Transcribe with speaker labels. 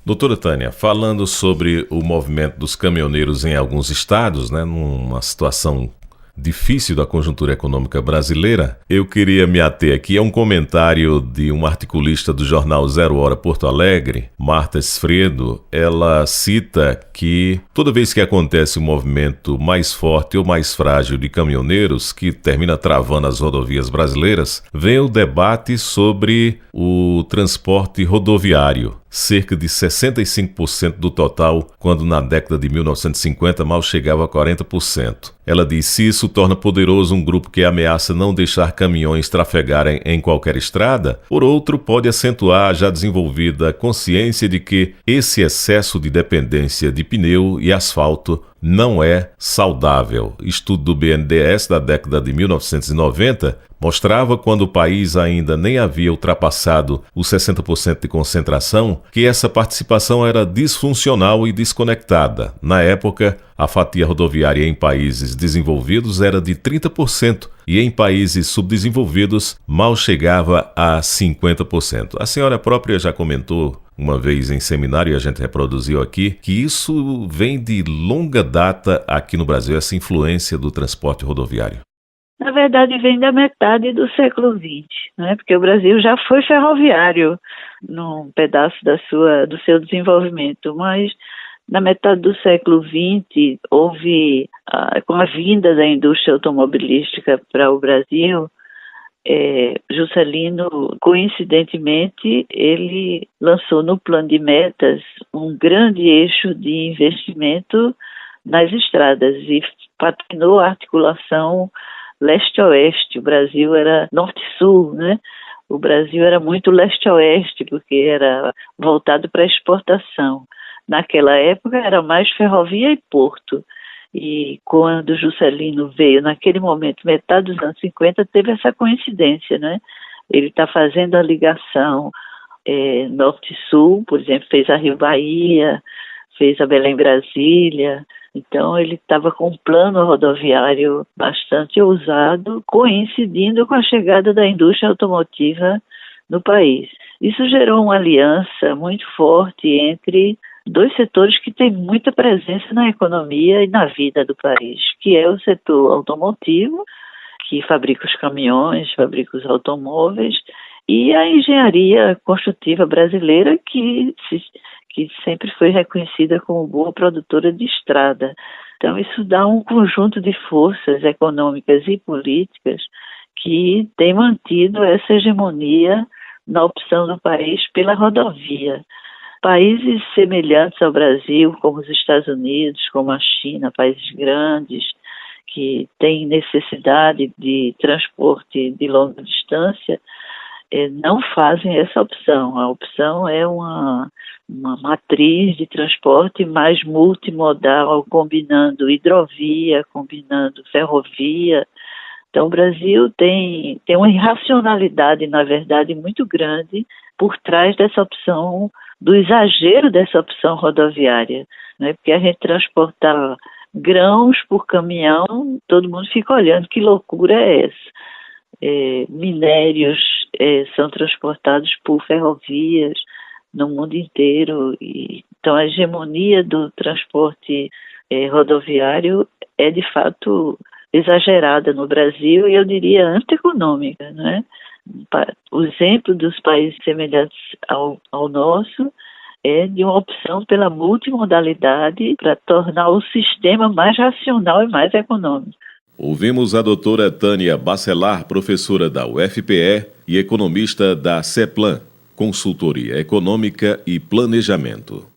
Speaker 1: Doutora Tânia, falando sobre o movimento dos caminhoneiros em alguns estados, né, numa situação difícil da conjuntura econômica brasileira, eu queria me ater aqui a um comentário de uma articulista do jornal Zero Hora Porto Alegre, Marta Sfredo. Ela cita que toda vez que acontece um movimento mais forte ou mais frágil de caminhoneiros, que termina travando as rodovias brasileiras, vem o debate sobre o transporte rodoviário. Cerca de 65% do total, quando na década de 1950 mal chegava a 40%. Ela diz: se isso torna poderoso um grupo que ameaça não deixar caminhões trafegarem em qualquer estrada, por outro, pode acentuar a já desenvolvida consciência de que esse excesso de dependência de pneu e asfalto não é saudável. Estudo do BNDES da década de 1990 mostrava, quando o país ainda nem havia ultrapassado os 60% de concentração, que essa participação era disfuncional e desconectada. Na época, a fatia rodoviária em países desenvolvidos era de 30% e em países subdesenvolvidos mal chegava a 50%. A senhora própria já comentou uma vez em seminário, e a gente reproduziu aqui, que isso vem de longa data aqui no Brasil, essa influência do transporte rodoviário.
Speaker 2: Na verdade, vem da metade do século XX, né? Porque o Brasil já foi ferroviário num pedaço do seu desenvolvimento, mas na metade do século XX houve, com a vinda da indústria automobilística para o Brasil, Juscelino, coincidentemente, ele lançou no plano de metas um grande eixo de investimento nas estradas e patrocinou a articulação leste-oeste. O Brasil era norte-sul, né? O Brasil era muito leste-oeste, porque era voltado para a exportação. Naquela época era mais ferrovia e porto. E quando Juscelino veio, naquele momento, metade dos anos 50, teve essa coincidência, né? Ele está fazendo a ligação norte-sul, por exemplo, fez a Rio-Bahia, fez a Belém-Brasília. Então, ele estava com um plano rodoviário bastante ousado, coincidindo com a chegada da indústria automotiva no país. Isso gerou uma aliança muito forte entre dois setores que têm muita presença na economia e na vida do país, que é o setor automotivo, que fabrica os caminhões, fabrica os automóveis, e a engenharia construtiva brasileira, que sempre foi reconhecida como boa produtora de estrada. Então, isso dá um conjunto de forças econômicas e políticas que tem mantido essa hegemonia na opção do país pela rodovia. Países semelhantes ao Brasil, como os Estados Unidos, como a China, países grandes, que têm necessidade de transporte de longa distância, não fazem essa opção. A opção é uma matriz de transporte mais multimodal, combinando hidrovia, combinando ferrovia. Então, o Brasil tem uma irracionalidade, na verdade, muito grande por trás dessa opção, do exagero dessa opção rodoviária, né? Porque a gente transportar grãos por caminhão, todo mundo fica olhando, que loucura é essa? Minérios são transportados por ferrovias no mundo inteiro. Então, a hegemonia do transporte rodoviário é, de fato, exagerada no Brasil e, eu diria, antieconômica, né? O exemplo dos países semelhantes ao nosso é de uma opção pela multimodalidade para tornar o sistema mais racional e mais econômico.
Speaker 1: Ouvimos a doutora Tânia Bacelar, professora da UFPE e economista da CEPLAN, Consultoria Econômica e Planejamento.